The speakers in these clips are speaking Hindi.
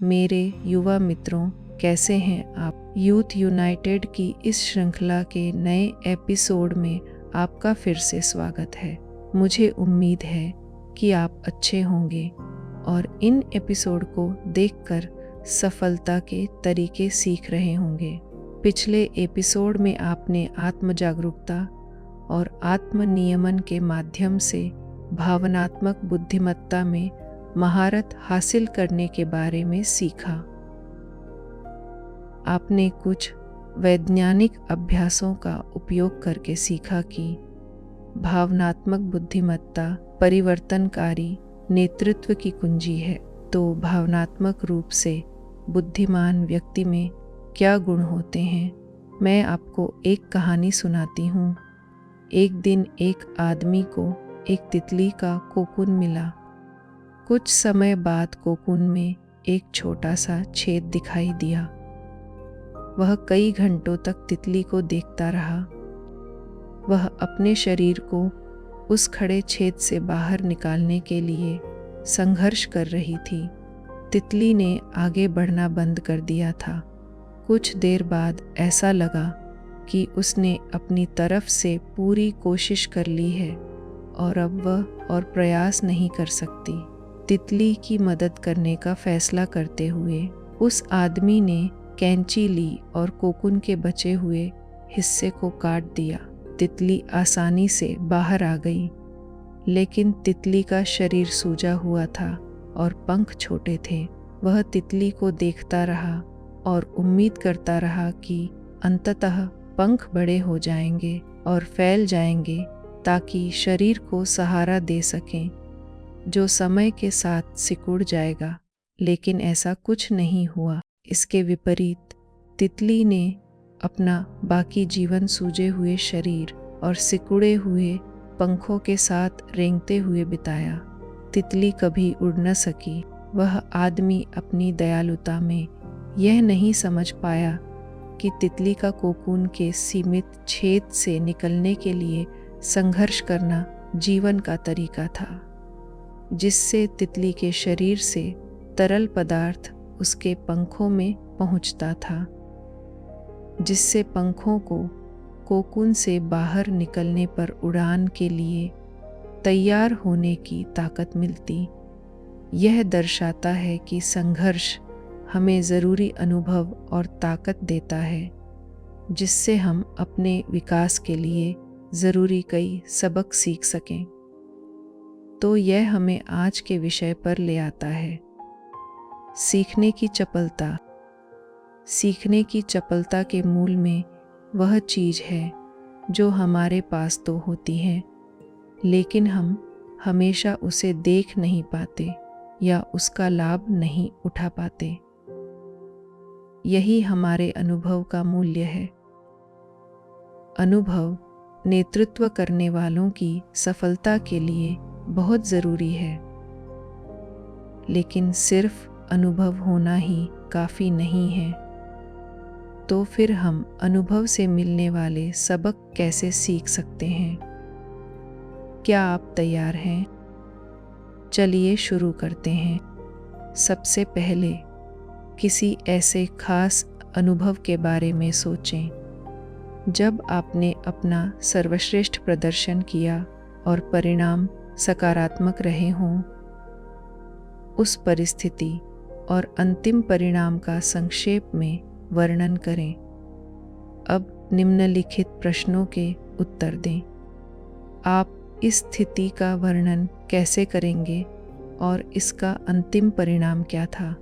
मेरे युवा मित्रों, कैसे हैं आप? यूथ यूनाइटेड की इस श्रृंखला के नए एपिसोड में आपका फिर से स्वागत है। मुझे उम्मीद है कि आप अच्छे होंगे और इन एपिसोड को देखकर सफलता के तरीके सीख रहे होंगे। पिछले एपिसोड में आपने आत्म जागरूकता और आत्म नियमन के माध्यम से भावनात्मक बुद्धिमत्ता में महारत हासिल करने के बारे में सीखा। आपने कुछ वैज्ञानिक अभ्यासों का उपयोग करके सीखा कि भावनात्मक बुद्धिमत्ता परिवर्तनकारी नेतृत्व की कुंजी है। तो भावनात्मक रूप से बुद्धिमान व्यक्ति में क्या गुण होते हैं? मैं आपको एक कहानी सुनाती हूँ। एक दिन एक आदमी को एक तितली का कोकून मिला। कुछ समय बाद कोकून में एक छोटा सा छेद दिखाई दिया। वह कई घंटों तक तितली को देखता रहा। वह अपने शरीर को उस खड़े छेद से बाहर निकालने के लिए संघर्ष कर रही थी। तितली ने आगे बढ़ना बंद कर दिया था। कुछ देर बाद ऐसा लगा कि उसने अपनी तरफ से पूरी कोशिश कर ली है और अब वह और प्रयास नहीं कर सकती। तितली की मदद करने का फैसला करते हुए उस आदमी ने कैंची ली और कोकून के बचे हुए हिस्से को काट दिया। तितली आसानी से बाहर आ गई, लेकिन तितली का शरीर सूजा हुआ था और पंख छोटे थे। वह तितली को देखता रहा और उम्मीद करता रहा कि अंततः पंख बड़े हो जाएंगे और फैल जाएंगे ताकि शरीर को सहारा दे सकें, जो समय के साथ सिकुड़ जाएगा। लेकिन ऐसा कुछ नहीं हुआ। इसके विपरीत तितली ने अपना बाकी जीवन सूजे हुए शरीर और सिकुड़े हुए पंखों के साथ रेंगते हुए बिताया। तितली कभी उड़ न सकी। वह आदमी अपनी दयालुता में यह नहीं समझ पाया कि तितली का कोकून के सीमित छेद से निकलने के लिए संघर्ष करना जीवन का तरीका था, जिससे तितली के शरीर से तरल पदार्थ उसके पंखों में पहुंचता था, जिससे पंखों को कोकून से बाहर निकलने पर उड़ान के लिए तैयार होने की ताकत मिलती। यह दर्शाता है कि संघर्ष हमें ज़रूरी अनुभव और ताकत देता है, जिससे हम अपने विकास के लिए ज़रूरी कई सबक सीख सकें। तो यह हमें आज के विषय पर ले आता है, सीखने की चपलता। सीखने की चपलता के मूल में वह चीज़ है जो हमारे पास तो होती है, लेकिन हम हमेशा उसे देख नहीं पाते या उसका लाभ नहीं उठा पाते। यही हमारे अनुभव का मूल्य है। अनुभव नेतृत्व करने वालों की सफलता के लिए बहुत ज़रूरी है, लेकिन सिर्फ अनुभव होना ही काफ़ी नहीं है। तो फिर हम अनुभव से मिलने वाले सबक कैसे सीख सकते हैं? क्या आप तैयार हैं? चलिए शुरू करते हैं। सबसे पहले किसी ऐसे खास अनुभव के बारे में सोचें जब आपने अपना सर्वश्रेष्ठ प्रदर्शन किया और परिणाम सकारात्मक रहे हों। उस परिस्थिति और अंतिम परिणाम का संक्षेप में वर्णन करें। अब निम्नलिखित प्रश्नों के उत्तर दें। आप इस स्थिति का वर्णन कैसे करेंगे और इसका अंतिम परिणाम क्या था?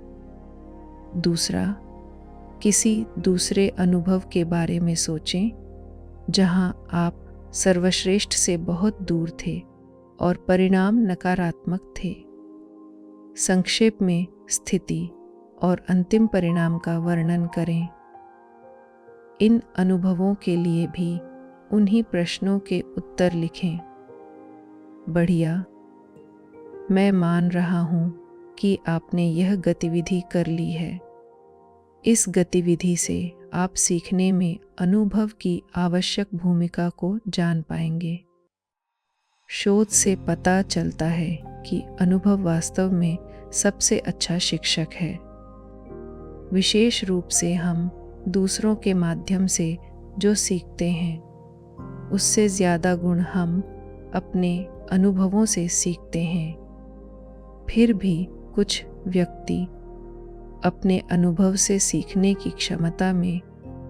दूसरा, किसी दूसरे अनुभव के बारे में सोचें जहां आप सर्वश्रेष्ठ से बहुत दूर थे और परिणाम नकारात्मक थे। संक्षेप में स्थिति और अंतिम परिणाम का वर्णन करें। इन अनुभवों के लिए भी उन्हीं प्रश्नों के उत्तर लिखें। बढ़िया। मैं मान रहा हूँ कि आपने यह गतिविधि कर ली है। इस गतिविधि से आप सीखने में अनुभव की आवश्यक भूमिका को जान पाएंगे। शोध से पता चलता है कि अनुभव वास्तव में सबसे अच्छा शिक्षक है। विशेष रूप से हम दूसरों के माध्यम से जो सीखते हैं उससे ज़्यादा गुण हम अपने अनुभवों से सीखते हैं। फिर भी कुछ व्यक्ति अपने अनुभव से सीखने की क्षमता में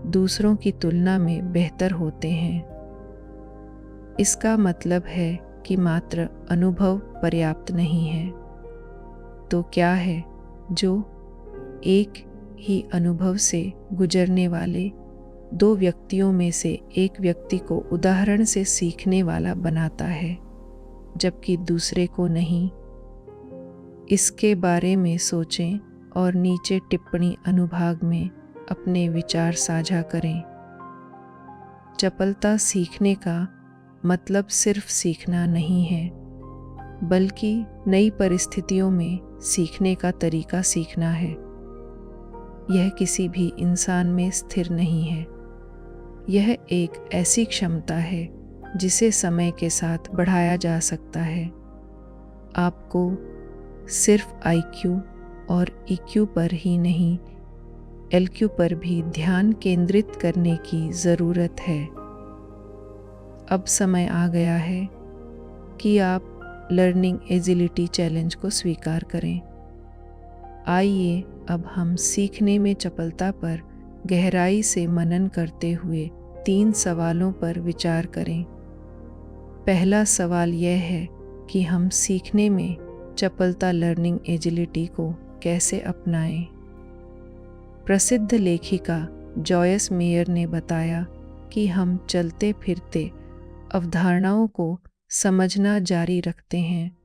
दूसरों की तुलना में बेहतर होते हैं। इसका मतलब है कि मात्र अनुभव पर्याप्त नहीं है। तो क्या है जो एक ही अनुभव से गुजरने वाले दो व्यक्तियों में से एक व्यक्ति को उदाहरण से सीखने वाला बनाता है जबकि दूसरे को नहीं? इसके बारे में सोचें और नीचे टिप्पणी अनुभाग में अपने विचार साझा करें। चपलता सीखने का मतलब सिर्फ सीखना नहीं है, बल्कि नई परिस्थितियों में सीखने का तरीका सीखना है। यह किसी भी इंसान में स्थिर नहीं है। यह एक ऐसी क्षमता है जिसे समय के साथ बढ़ाया जा सकता है। आपको सिर्फ IQ और EQ पर ही नहीं, LQ पर भी ध्यान केंद्रित करने की ज़रूरत है। अब समय आ गया है कि आप लर्निंग एजिलिटी चैलेंज को स्वीकार करें। आइए अब हम सीखने में चपलता पर गहराई से मनन करते हुए 3 सवालों पर विचार करें। पहला सवाल यह है कि हम सीखने में चपलता लर्निंग एजिलिटी को कैसे अपनाएं। प्रसिद्ध लेखिका जॉयस मेयर ने बताया कि हम चलते फिरते अवधारणाओं को समझना जारी रखते हैं,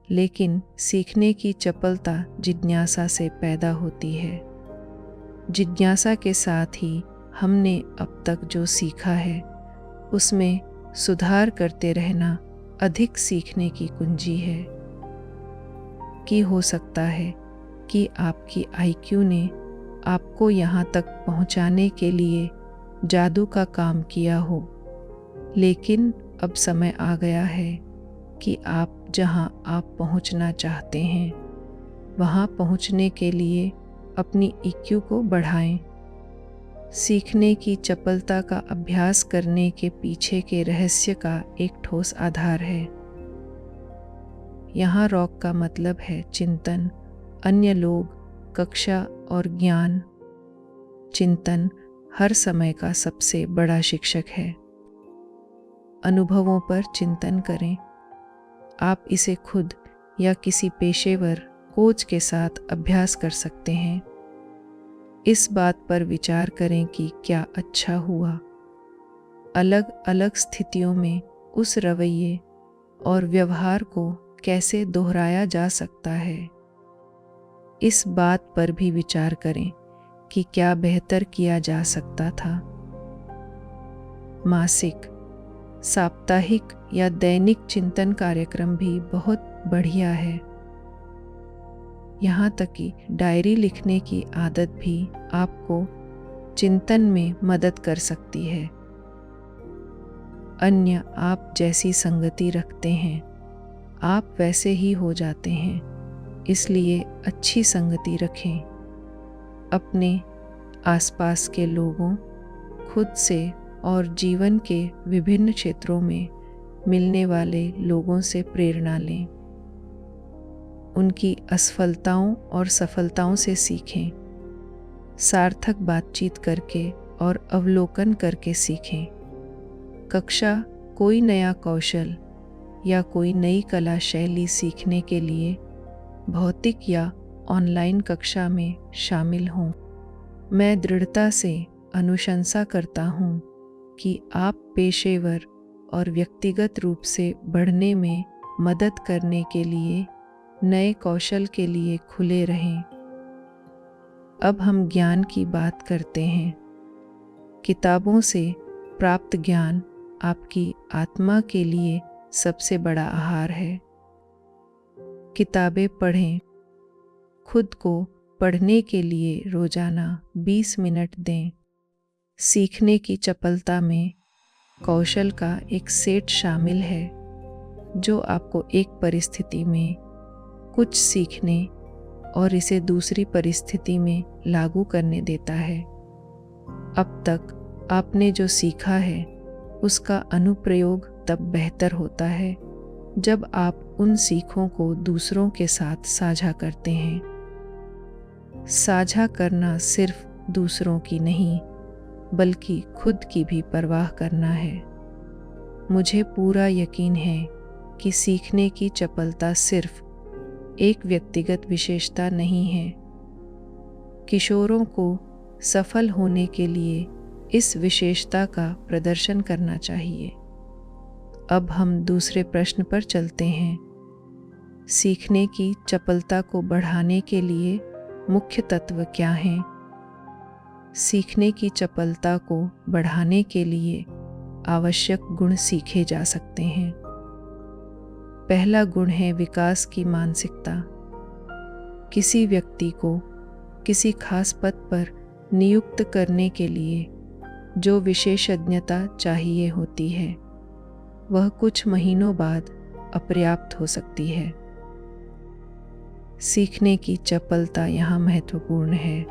लेकिन सीखने की चपलता जिज्ञासा से पैदा होती है। जिज्ञासा के साथ ही हमने अब तक जो सीखा है उसमें सुधार करते रहना अधिक सीखने की कुंजी है। कि हो सकता है कि आपकी IQ ने आपको यहाँ तक पहुँचाने के लिए जादू का काम किया हो, लेकिन अब समय आ गया है कि आप जहाँ आप पहुँचना चाहते हैं वहाँ पहुँचने के लिए अपनी EQ को बढ़ाएं। सीखने की चपलता का अभ्यास करने के पीछे के रहस्य का एक ठोस आधार है। यहाँ रॉक का मतलब है चिंतन, अन्य लोग, कक्षा और ज्ञान। चिंतन हर समय का सबसे बड़ा शिक्षक है। अनुभवों पर चिंतन करें। आप इसे खुद या किसी पेशेवर कोच के साथ अभ्यास कर सकते हैं। इस बात पर विचार करें कि क्या अच्छा हुआ। अलग अलग स्थितियों में उस रवैये और व्यवहार को कैसे दोहराया जा सकता है। इस बात पर भी विचार करें कि क्या बेहतर किया जा सकता था। मासिक, साप्ताहिक या दैनिक चिंतन कार्यक्रम भी बहुत बढ़िया है। यहाँ तक कि डायरी लिखने की आदत भी आपको चिंतन में मदद कर सकती है। अन्य आप जैसी संगति रखते हैं, आप वैसे ही हो जाते हैं, इसलिए अच्छी संगति रखें। अपने आसपास के लोगों, खुद से और जीवन के विभिन्न क्षेत्रों में मिलने वाले लोगों से प्रेरणा लें। उनकी असफलताओं और सफलताओं से सीखें। सार्थक बातचीत करके और अवलोकन करके सीखें। कक्षा कोई नया कौशल या कोई नई कला शैली सीखने के लिए भौतिक या ऑनलाइन कक्षा में शामिल हों। मैं दृढ़ता से अनुशंसा करता हूँ कि आप पेशेवर और व्यक्तिगत रूप से बढ़ने में मदद करने के लिए नए कौशल के लिए खुले रहें। अब हम ज्ञान की बात करते हैं। किताबों से प्राप्त ज्ञान आपकी आत्मा के लिए सबसे बड़ा आहार है। किताबें पढ़ें। खुद को पढ़ने के लिए रोजाना 20 मिनट दें। सीखने की चपलता में कौशल का एक सेट शामिल है जो आपको एक परिस्थिति में कुछ सीखने और इसे दूसरी परिस्थिति में लागू करने देता है। अब तक आपने जो सीखा है उसका अनुप्रयोग तब बेहतर होता है जब आप उन सीखों को दूसरों के साथ साझा करते हैं। साझा करना सिर्फ दूसरों की नहीं बल्कि खुद की भी परवाह करना है। मुझे पूरा यकीन है कि सीखने की चपलता सिर्फ एक व्यक्तिगत विशेषता नहीं है। किशोरों को सफल होने के लिए इस विशेषता का प्रदर्शन करना चाहिए। अब हम दूसरे प्रश्न पर चलते हैं। सीखने की चपलता को बढ़ाने के लिए मुख्य तत्व क्या हैं? सीखने की चपलता को बढ़ाने के लिए आवश्यक गुण सीखे जा सकते हैं। पहला गुण है विकास की मानसिकता। किसी व्यक्ति को किसी खास पद पर नियुक्त करने के लिए जो विशेषज्ञता चाहिए होती है वह कुछ महीनों बाद अपर्याप्त हो सकती है। सीखने की चपलता यहाँ महत्वपूर्ण है।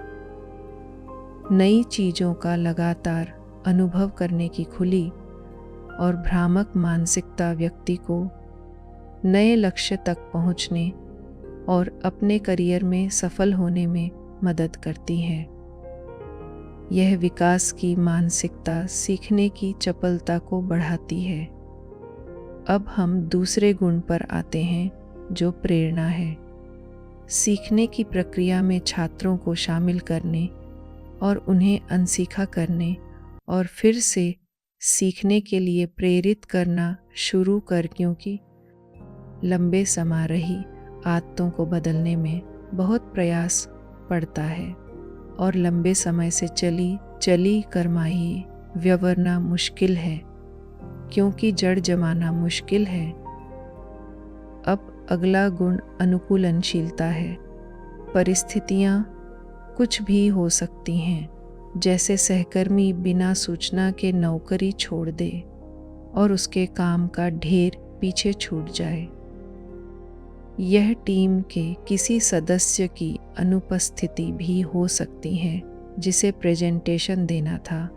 नई चीज़ों का लगातार अनुभव करने की खुली और भ्रामक मानसिकता व्यक्ति को नए लक्ष्य तक पहुँचने और अपने करियर में सफल होने में मदद करती है। यह विकास की मानसिकता सीखने की चपलता को बढ़ाती है। अब हम दूसरे गुण पर आते हैं जो प्रेरणा है। सीखने की प्रक्रिया में छात्रों को शामिल करने और उन्हें अनसीखा करने और फिर से सीखने के लिए प्रेरित करना शुरू कर, क्योंकि लंबे समय रही आदतों को बदलने में बहुत प्रयास पड़ता है और लंबे समय से चली करमाही व्यवहारना मुश्किल है, क्योंकि जड़ जमाना मुश्किल है। अब अगला गुण अनुकूलनशीलता है। परिस्थितियाँ कुछ भी हो सकती हैं, जैसे सहकर्मी बिना सूचना के नौकरी छोड़ दे और उसके काम का ढेर पीछे छूट जाए। यह टीम के किसी सदस्य की अनुपस्थिति भी हो सकती है जिसे प्रेजेंटेशन देना था।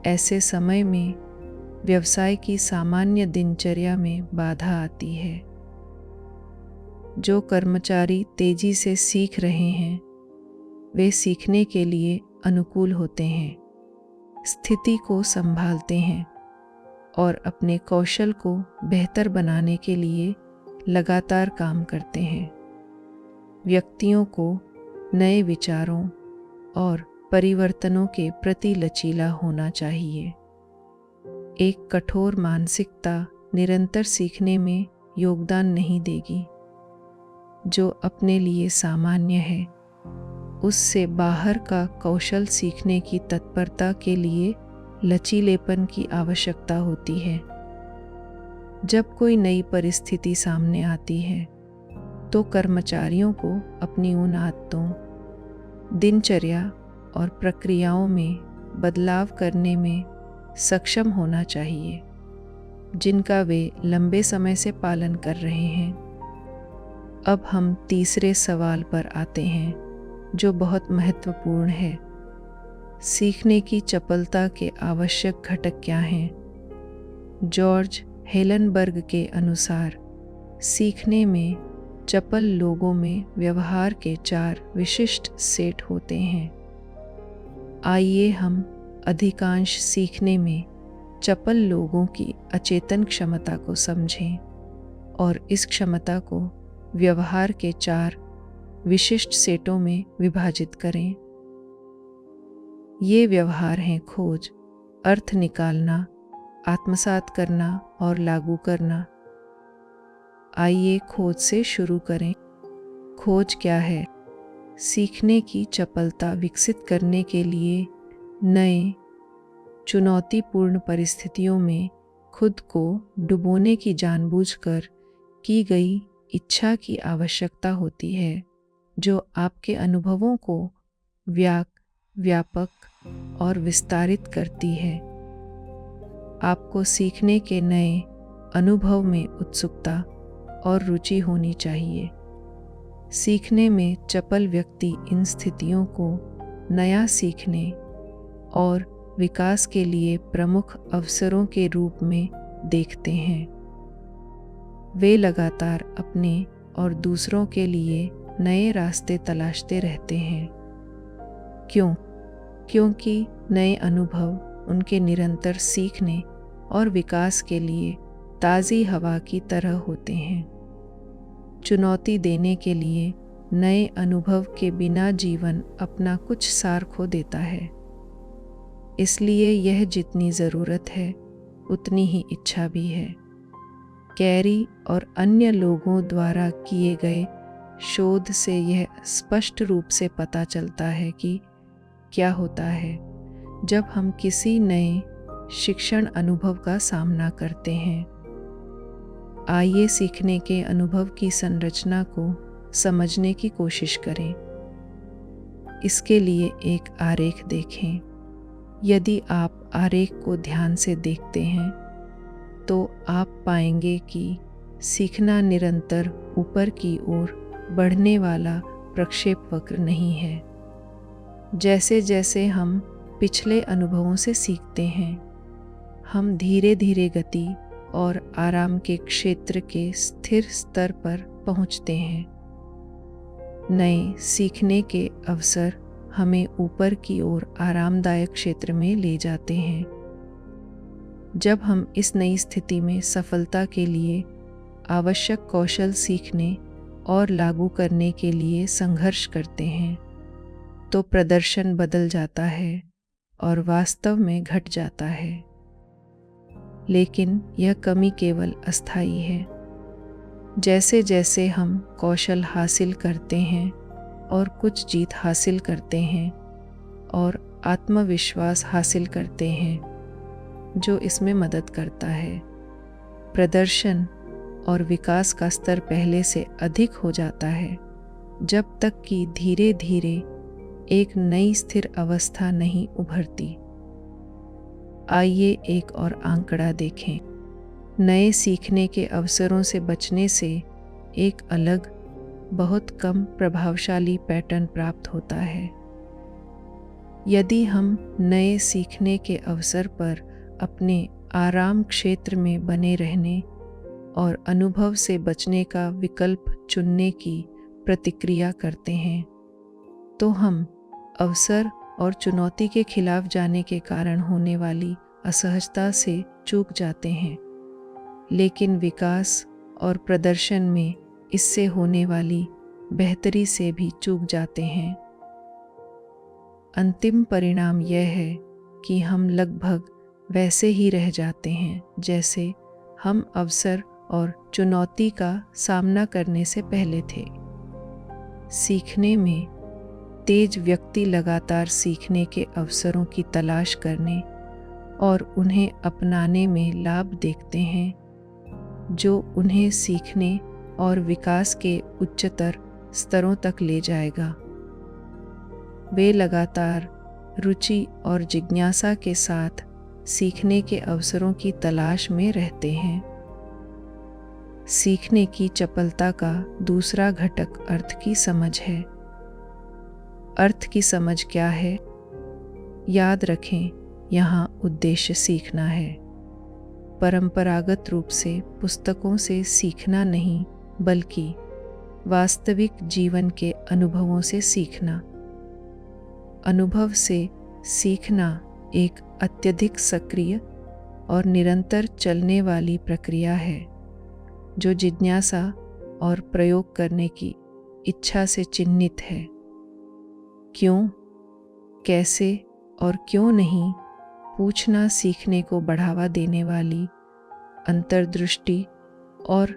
ऐसे समय में व्यवसाय की सामान्य दिनचर्या में बाधा आती है। जो कर्मचारी तेजी से सीख रहे हैं वे सीखने के लिए अनुकूल होते हैं, स्थिति को संभालते हैं और अपने कौशल को बेहतर बनाने के लिए लगातार काम करते हैं। व्यक्तियों को नए विचारों और परिवर्तनों के प्रति लचीला होना चाहिए। एक कठोर मानसिकता निरंतर सीखने में योगदान नहीं देगी। जो अपने लिए सामान्य है उससे बाहर का कौशल सीखने की तत्परता के लिए लचीलेपन की आवश्यकता होती है। जब कोई नई परिस्थिति सामने आती है तो कर्मचारियों को अपनी उन आदतों, दिनचर्या और प्रक्रियाओं में बदलाव करने में सक्षम होना चाहिए जिनका वे लंबे समय से पालन कर रहे हैं। अब हम तीसरे सवाल पर आते हैं जो बहुत महत्वपूर्ण है। सीखने की चपलता के आवश्यक घटक क्या हैं? जॉर्ज हेलनबर्ग के अनुसार सीखने में चपल लोगों में व्यवहार के 4 विशिष्ट सेट होते हैं। आइए हम अधिकांश सीखने में चपल लोगों की अचेतन क्षमता को समझें और इस क्षमता को व्यवहार के 4 विशिष्ट सेटों में विभाजित करें। ये व्यवहार हैं खोज, अर्थ निकालना, आत्मसात करना और लागू करना। आइए खोज से शुरू करें। खोज क्या है? सीखने की चपलता विकसित करने के लिए नए चुनौतीपूर्ण परिस्थितियों में खुद को डुबोने की जानबूझकर की गई इच्छा की आवश्यकता होती है, जो आपके अनुभवों को व्यापक और विस्तारित करती है। आपको सीखने के नए अनुभव में उत्सुकता और रुचि होनी चाहिए। सीखने में चपल व्यक्ति इन स्थितियों को नया सीखने और विकास के लिए प्रमुख अवसरों के रूप में देखते हैं। वे लगातार अपने और दूसरों के लिए नए रास्ते तलाशते रहते हैं। क्यों? क्योंकि नए अनुभव उनके निरंतर सीखने और विकास के लिए ताज़ी हवा की तरह होते हैं। चुनौती देने के लिए नए अनुभव के बिना जीवन अपना कुछ सार खो देता है। इसलिए यह जितनी ज़रूरत है उतनी ही इच्छा भी है। कैरी और अन्य लोगों द्वारा किए गए शोध से यह स्पष्ट रूप से पता चलता है कि क्या होता है जब हम किसी नए शिक्षण अनुभव का सामना करते हैं। आइए सीखने के अनुभव की संरचना को समझने की कोशिश करें। इसके लिए एक आरेख देखें। यदि आप आरेख को ध्यान से देखते हैं तो आप पाएंगे कि सीखना निरंतर ऊपर की ओर बढ़ने वाला प्रक्षेप वक्र नहीं है। जैसे जैसे हम पिछले अनुभवों से सीखते हैं, हम धीरे धीरे गति और आराम के क्षेत्र के स्थिर स्तर पर पहुंचते हैं। नए सीखने के अवसर हमें ऊपर की ओर आरामदायक क्षेत्र में ले जाते हैं। जब हम इस नई स्थिति में सफलता के लिए आवश्यक कौशल सीखने और लागू करने के लिए संघर्ष करते हैं, तो प्रदर्शन बदल जाता है और वास्तव में घट जाता है। लेकिन यह कमी केवल अस्थायी है। जैसे जैसे हम कौशल हासिल करते हैं और कुछ जीत हासिल करते हैं और आत्मविश्वास हासिल करते हैं, जो इसमें मदद करता है, प्रदर्शन और विकास का स्तर पहले से अधिक हो जाता है, जब तक कि धीरे धीरे एक नई स्थिर अवस्था नहीं उभरती। आइए एक और आंकड़ा देखें। नए सीखने के अवसरों से बचने से एक अलग, बहुत कम प्रभावशाली पैटर्न प्राप्त होता है। यदि हम नए सीखने के अवसर पर अपने आराम क्षेत्र में बने रहने और अनुभव से बचने का विकल्प चुनने की प्रतिक्रिया करते हैं, तो हम अवसर और चुनौती के खिलाफ जाने के कारण होने वाली असहजता से चूक जाते हैं, लेकिन विकास और प्रदर्शन में इससे होने वाली बेहतरी से भी चूक जाते हैं। अंतिम परिणाम यह है कि हम लगभग वैसे ही रह जाते हैं जैसे हम अवसर और चुनौती का सामना करने से पहले थे। सीखने में तेज व्यक्ति लगातार सीखने के अवसरों की तलाश करने और उन्हें अपनाने में लाभ देखते हैं, जो उन्हें सीखने और विकास के उच्चतर स्तरों तक ले जाएगा। वे लगातार रुचि और जिज्ञासा के साथ सीखने के अवसरों की तलाश में रहते हैं। सीखने की चपलता का दूसरा घटक अर्थ की समझ है। अर्थ की समझ क्या है? याद रखें, यहाँ उद्देश्य सीखना है। परंपरागत रूप से पुस्तकों से सीखना नहीं, बल्कि वास्तविक जीवन के अनुभवों से सीखना। अनुभव से सीखना एक अत्यधिक सक्रिय और निरंतर चलने वाली प्रक्रिया है, जो जिज्ञासा और प्रयोग करने की इच्छा से चिन्हित है। क्यों, कैसे और क्यों नहीं पूछना सीखने को बढ़ावा देने वाली अंतर्दृष्टि और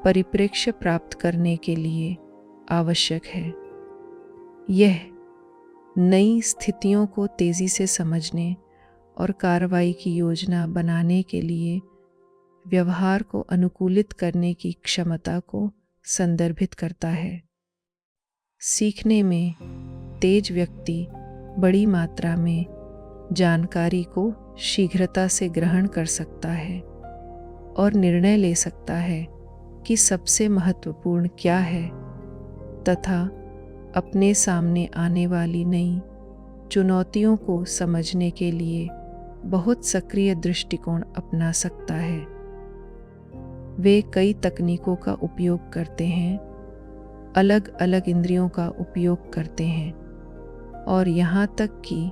परिप्रेक्ष्य प्राप्त करने के लिए आवश्यक है। यह नई स्थितियों को तेज़ी से समझने और कार्रवाई की योजना बनाने के लिए व्यवहार को अनुकूलित करने की क्षमता को संदर्भित करता है। सीखने में तेज व्यक्ति बड़ी मात्रा में जानकारी को शीघ्रता से ग्रहण कर सकता है और निर्णय ले सकता है कि सबसे महत्वपूर्ण क्या है तथा अपने सामने आने वाली नई चुनौतियों को समझने के लिए बहुत सक्रिय दृष्टिकोण अपना सकता है। वे कई तकनीकों का उपयोग करते हैं, अलग अलग इंद्रियों का उपयोग करते हैं और यहाँ तक कि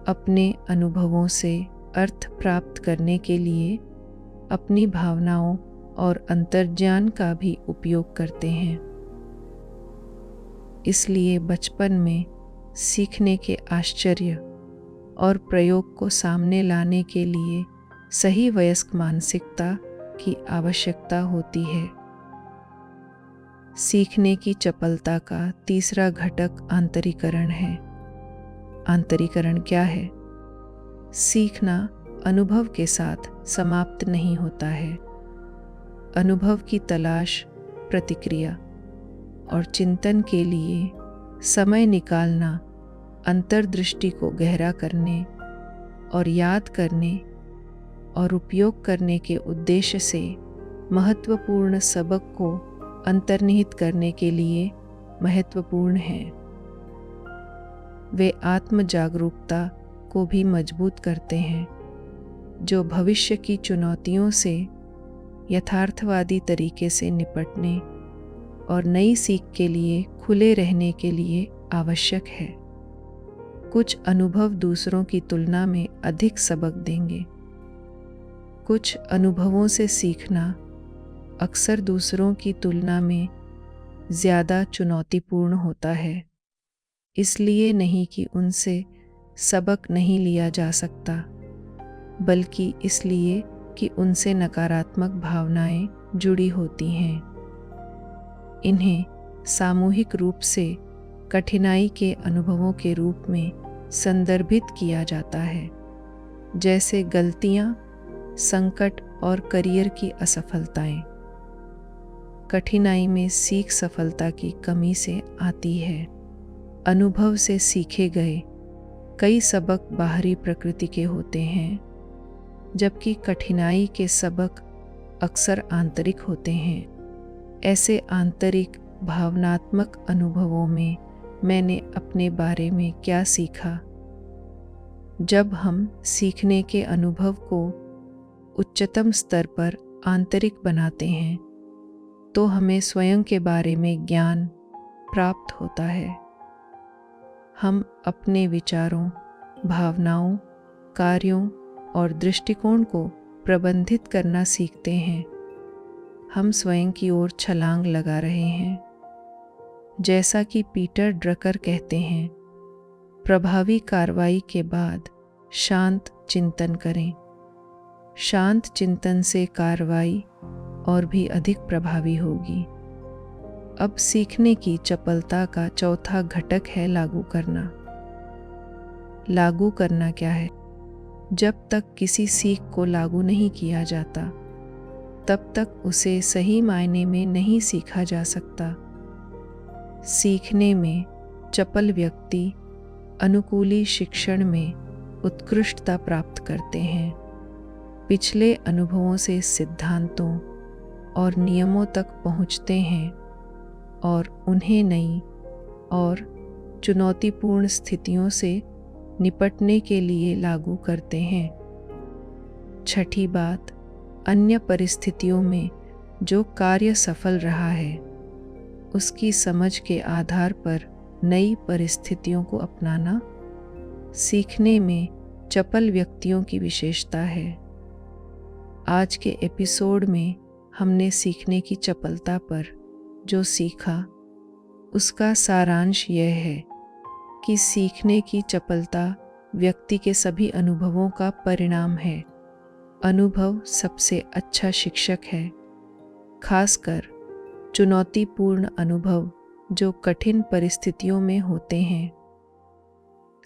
अपने अनुभवों से अर्थ प्राप्त करने के लिए अपनी भावनाओं और अंतर्ज्ञान का भी उपयोग करते हैं। इसलिए बचपन में सीखने के आश्चर्य और प्रयोग को सामने लाने के लिए सही वयस्क मानसिकता की आवश्यकता होती है। सीखने की चपलता का तीसरा घटक आंतरीकरण है। आंतरीकरण क्या है? सीखना अनुभव के साथ समाप्त नहीं होता है। अनुभव की तलाश, प्रतिक्रिया और चिंतन के लिए समय निकालना अंतर्दृष्टि को गहरा करने और याद करने और उपयोग करने के उद्देश्य से महत्वपूर्ण सबक को अंतर्निहित करने के लिए महत्वपूर्ण है। वे आत्म जागरूकता को भी मजबूत करते हैं, जो भविष्य की चुनौतियों से यथार्थवादी तरीके से निपटने और नई सीख के लिए खुले रहने के लिए आवश्यक है। कुछ अनुभव दूसरों की तुलना में अधिक सबक देंगे। कुछ अनुभवों से सीखना अक्सर दूसरों की तुलना में ज़्यादा चुनौतीपूर्ण होता है, इसलिए नहीं कि उनसे सबक नहीं लिया जा सकता, बल्कि इसलिए कि उनसे नकारात्मक भावनाएं जुड़ी होती हैं। इन्हें सामूहिक रूप से कठिनाई के अनुभवों के रूप में संदर्भित किया जाता है, जैसे गलतियां, संकट और करियर की असफलताएं। कठिनाई में सीख सफलता की कमी से आती है। अनुभव से सीखे गए कई सबक बाहरी प्रकृति के होते हैं, जबकि कठिनाई के सबक अक्सर आंतरिक होते हैं। ऐसे आंतरिक भावनात्मक अनुभवों में मैंने अपने बारे में क्या सीखा? जब हम सीखने के अनुभव को उच्चतम स्तर पर आंतरिक बनाते हैं, तो हमें स्वयं के बारे में ज्ञान प्राप्त होता है। हम अपने विचारों, भावनाओं, कार्यों और दृष्टिकोण को प्रबंधित करना सीखते हैं। हम स्वयं की ओर छलांग लगा रहे हैं। जैसा कि पीटर ड्रकर कहते हैं, प्रभावी कार्रवाई के बाद शांत चिंतन करें। शांत चिंतन से कार्रवाई और भी अधिक प्रभावी होगी। अब सीखने की चपलता का चौथा घटक है लागू करना। लागू करना क्या है? जब तक किसी सीख को लागू नहीं किया जाता, तब तक उसे सही मायने में नहीं सीखा जा सकता। सीखने में चपल व्यक्ति अनुकूली शिक्षण में उत्कृष्टता प्राप्त करते हैं। पिछले अनुभवों से सिद्धांतों और नियमों तक पहुंचते हैं और उन्हें नई और चुनौतीपूर्ण स्थितियों से निपटने के लिए लागू करते हैं। छठी बात, अन्य परिस्थितियों में जो कार्य सफल रहा है, उसकी समझ के आधार पर नई परिस्थितियों को अपनाना सीखने में चपल व्यक्तियों की विशेषता है। आज के एपिसोड में हमने सीखने की चपलता पर जो सीखा, उसका सारांश यह है कि सीखने की चपलता व्यक्ति के सभी अनुभवों का परिणाम है। अनुभव सबसे अच्छा शिक्षक है, खासकर चुनौतीपूर्ण अनुभव जो कठिन परिस्थितियों में होते हैं।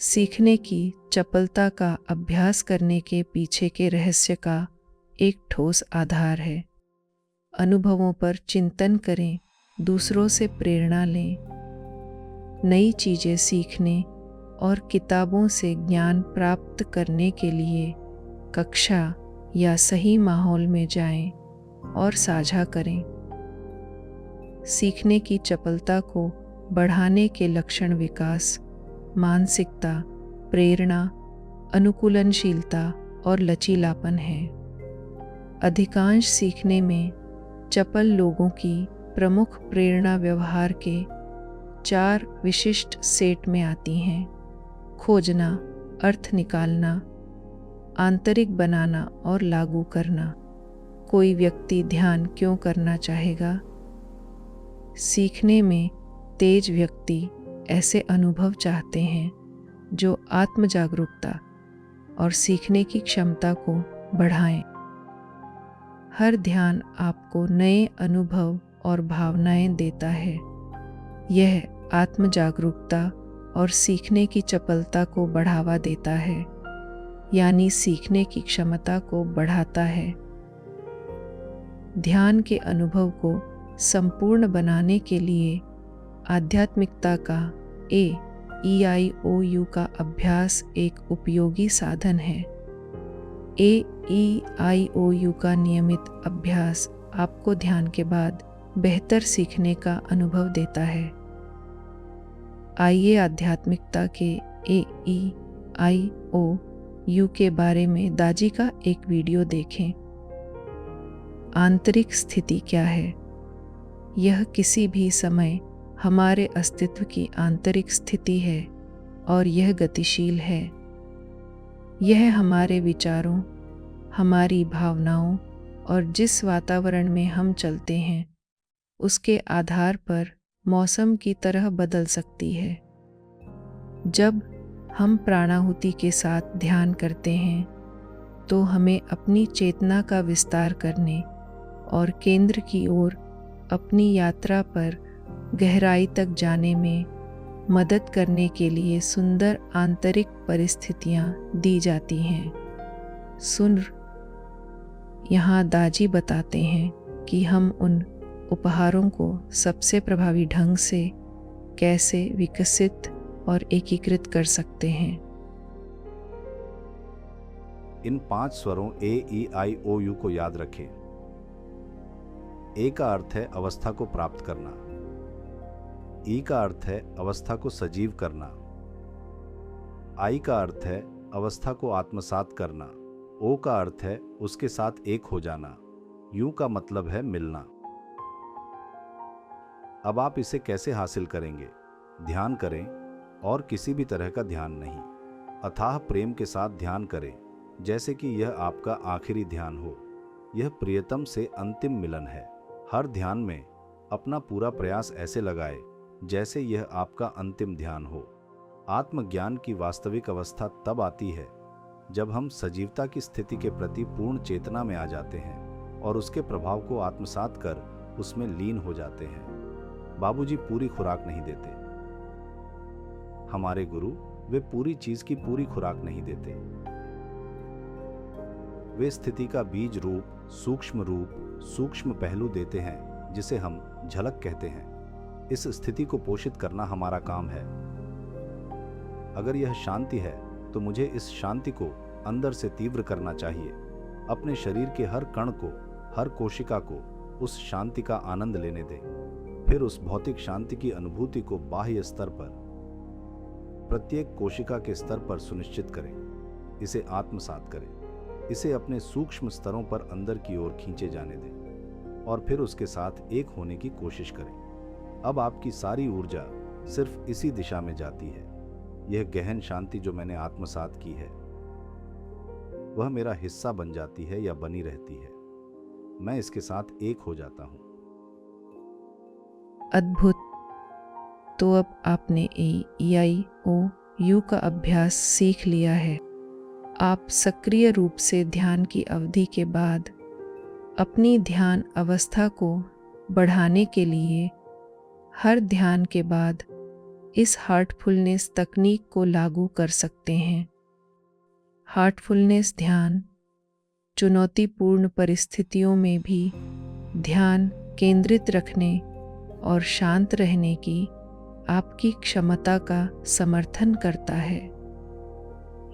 सीखने की चपलता का अभ्यास करने के पीछे के रहस्य का एक ठोस आधार है। अनुभवों पर चिंतन करें, दूसरों से प्रेरणा लें, नई चीज़ें सीखने और किताबों से ज्ञान प्राप्त करने के लिए कक्षा या सही माहौल में जाएं और साझा करें। सीखने की चपलता को बढ़ाने के लक्षण विकास, मानसिकता, प्रेरणा, अनुकूलनशीलता और लचीलापन है। अधिकांश सीखने में चपल लोगों की प्रमुख प्रेरणा व्यवहार के 4 विशिष्ट सेट में आती हैं: खोजना, अर्थ निकालना, आंतरिक बनाना और लागू करना। कोई व्यक्ति ध्यान क्यों करना चाहेगा? सीखने में तेज व्यक्ति ऐसे अनुभव चाहते हैं जो आत्म जागरूकता और सीखने की क्षमता को बढ़ाएं। हर ध्यान आपको नए अनुभव और भावनाएं देता है। यह आत्म जागरूकता और सीखने की चपलता को बढ़ावा देता है, यानी सीखने की क्षमता को बढ़ाता है। ध्यान के अनुभव को संपूर्ण बनाने के लिए आध्यात्मिकता का AEIOU का अभ्यास एक उपयोगी साधन है। AEIOU का नियमित अभ्यास आपको ध्यान के बाद बेहतर सीखने का अनुभव देता है। आइए आध्यात्मिकता के AEIOU के बारे में दाजी का एक वीडियो देखें। आंतरिक स्थिति क्या है? यह किसी भी समय हमारे अस्तित्व की आंतरिक स्थिति है और यह गतिशील है। यह हमारे विचारों, हमारी भावनाओं और जिस वातावरण में हम चलते हैं उसके आधार पर मौसम की तरह बदल सकती है। जब हम प्राणाहुति के साथ ध्यान करते हैं तो हमें अपनी चेतना का विस्तार करने और केंद्र की ओर अपनी यात्रा पर गहराई तक जाने में मदद करने के लिए सुंदर आंतरिक परिस्थितियां दी जाती हैं। यहाँ दाजी बताते हैं कि हम उन उपहारों को सबसे प्रभावी ढंग से कैसे विकसित और एकीकृत कर सकते हैं। इन 5 स्वरों AEIOU को याद रखें। A का अर्थ है अवस्था को प्राप्त करना। E का अर्थ है अवस्था को सजीव करना। I का अर्थ है अवस्था को आत्मसात करना। O का अर्थ है उसके साथ एक हो जाना। U का मतलब है मिलना। अब आप इसे कैसे हासिल करेंगे? ध्यान करें और किसी भी तरह का ध्यान नहीं, अथाह प्रेम के साथ ध्यान करें, जैसे कि यह आपका आखिरी ध्यान हो। यह प्रियतम से अंतिम मिलन है। हर ध्यान में अपना पूरा प्रयास ऐसे लगाए जैसे यह आपका अंतिम ध्यान हो। आत्मज्ञान की वास्तविक अवस्था तब आती है जब हम सजीवता की स्थिति के प्रति पूर्ण चेतना में आ जाते हैं और उसके प्रभाव को आत्मसात कर उसमें लीन हो जाते हैं। बाबूजी पूरी खुराक नहीं देते। हमारे गुरु, वे पूरी चीज की पूरी खुराक नहीं देते। वे स्थिति का बीज रूप, सूक्ष्म पहलू देते हैं जिसे हम झलक कहते हैं। इस स्थिति को पोषित करना हमारा काम है। अगर यह शांति है तो मुझे इस शांति को अंदर से तीव्र करना चाहिए। अपने शरीर के हर कण को, हर कोशिका को उस शांति का आनंद लेने दें। फिर उस भौतिक शांति की अनुभूति को बाह्य स्तर पर, प्रत्येक कोशिका के स्तर पर सुनिश्चित करें। इसे आत्मसात करें। इसे अपने सूक्ष्म स्तरों पर अंदर की ओर खींचे जाने दें और फिर उसके साथ एक होने की कोशिश करें। अब आपकी सारी ऊर्जा सिर्फ इसी दिशा में जाती है। यह गहन शांति जो मैंने आत्मसात की है वह मेरा हिस्सा बन जाती है या बनी रहती है। मैं इसके साथ एक हो जाता हूं। अद्भुत। तो अब आपने AEIOU का अभ्यास सीख लिया है। आप सक्रिय रूप से ध्यान की अवधि के बाद अपनी ध्यान अवस्था को बढ़ाने के लिए हर ध्यान के बाद इस हार्टफुलनेस तकनीक को लागू कर सकते हैं। हार्टफुलनेस ध्यान चुनौतीपूर्ण परिस्थितियों में भी ध्यान केंद्रित रखने और शांत रहने की आपकी क्षमता का समर्थन करता है।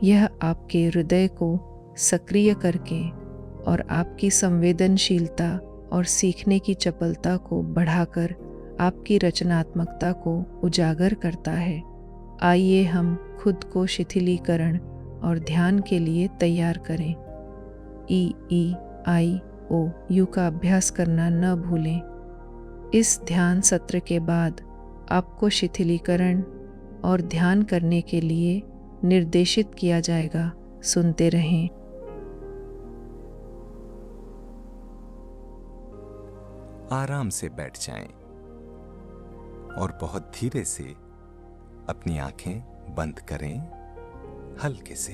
यह आपके हृदय को सक्रिय करके और आपकी संवेदनशीलता और सीखने की चपलता को बढ़ाकर आपकी रचनात्मकता को उजागर करता है। आइए हम खुद को शिथिलीकरण और ध्यान के लिए तैयार करें। EEIOU का अभ्यास करना न भूलें। इस ध्यान सत्र के बाद आपको शिथिलीकरण और ध्यान करने के लिए निर्देशित किया जाएगा। सुनते रहें। आराम से बैठ जाएं और बहुत धीरे से अपनी आंखें बंद करें, हल्के से।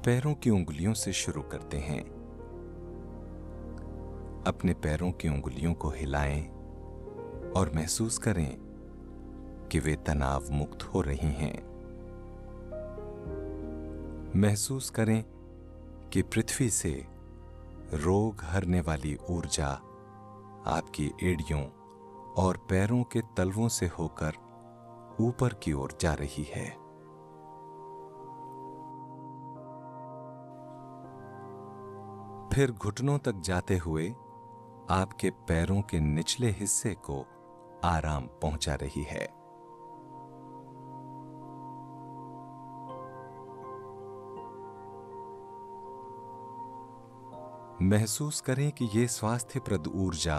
पैरों की उंगलियों से शुरू करते हैं। अपने पैरों की उंगलियों को हिलाएं और महसूस करें कि वे तनाव मुक्त हो रही हैं। महसूस करें कि पृथ्वी से रोग हरने वाली ऊर्जा आपकी एड़ियों और पैरों के तलवों से होकर ऊपर की ओर जा रही है। फिर घुटनों तक जाते हुए आपके पैरों के निचले हिस्से को आराम पहुंचा रही है। महसूस करें कि यह स्वास्थ्यप्रद ऊर्जा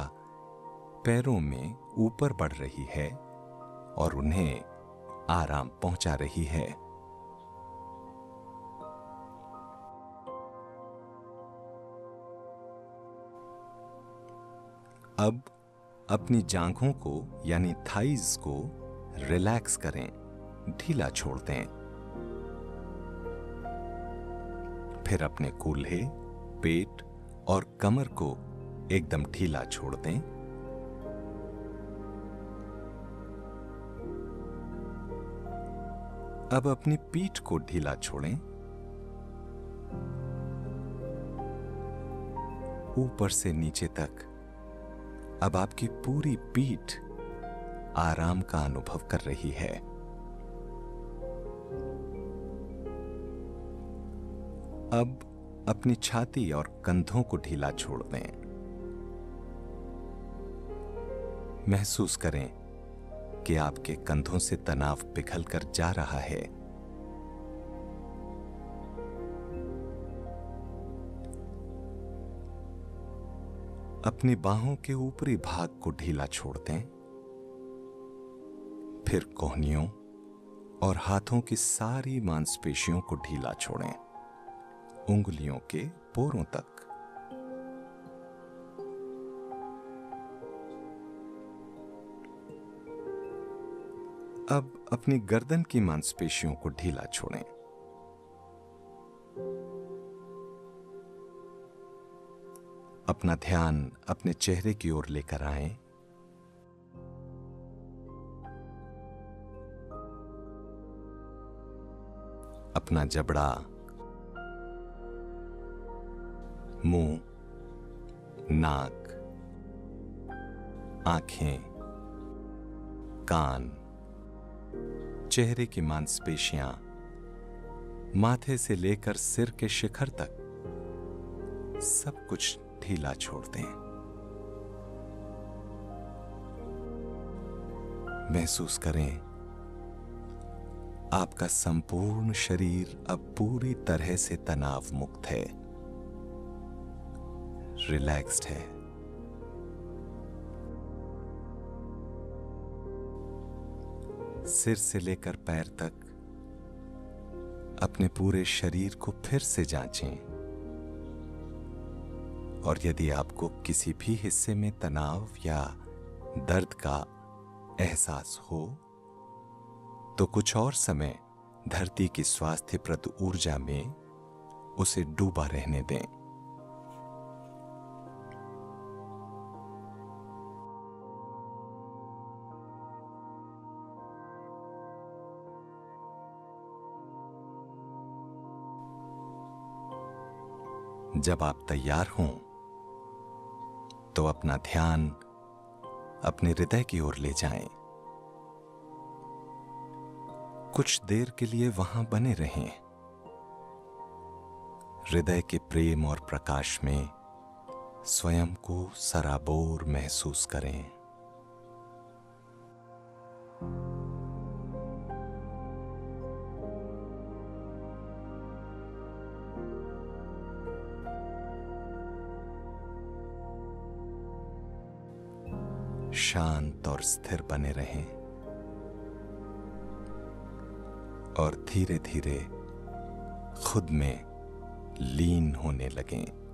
पैरों में ऊपर बढ़ रही है और उन्हें आराम पहुंचा रही है। अब अपनी जांघों को यानी थाइज को रिलैक्स करें, ढीला छोड़ दें। फिर अपने कूल्हे, पेट और कमर को एकदम ढीला छोड़ दें। अब अपनी पीठ को ढीला छोड़ें। ऊपर से नीचे तक अब आपकी पूरी पीठ आराम का अनुभव कर रही है। अब अपनी छाती और कंधों को ढीला छोड़ दें। महसूस करें कि आपके कंधों से तनाव पिघल कर जा रहा है। अपनी बाहों के ऊपरी भाग को ढीला छोड़ दें। फिर कोहनियों और हाथों की सारी मांसपेशियों को ढीला छोड़ें, उंगलियों के पोरों तक। अब अपनी गर्दन की मांसपेशियों को ढीला छोड़ें। अपना ध्यान अपने चेहरे की ओर लेकर आएं। अपना जबड़ा, मुंह, नाक, आंखें, कान, चेहरे की मांसपेशियां, माथे से लेकर सिर के शिखर तक सब कुछ ढीला छोड़ दें। महसूस करें आपका संपूर्ण शरीर अब पूरी तरह से तनाव मुक्त है, रिलैक्स्ड है। सिर से लेकर पैर तक अपने पूरे शरीर को फिर से जांचें और यदि आपको किसी भी हिस्से में तनाव या दर्द का एहसास हो तो कुछ और समय धरती की स्वास्थ्यप्रद ऊर्जा में उसे डूबा रहने दें। जब आप तैयार हों तो अपना ध्यान अपने हृदय की ओर ले जाएं। कुछ देर के लिए वहां बने रहें। हृदय के प्रेम और प्रकाश में स्वयं को सराबोर महसूस करें। शांत और स्थिर बने रहें और धीरे धीरे खुद में लीन होने लगें।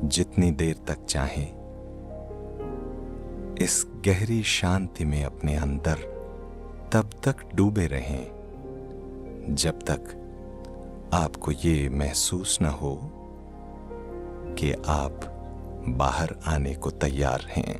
जितनी देर तक चाहें इस गहरी शांति में अपने अंदर तब तक डूबे रहें जब तक आपको ये महसूस न हो कि आप बाहर आने को तैयार हैं।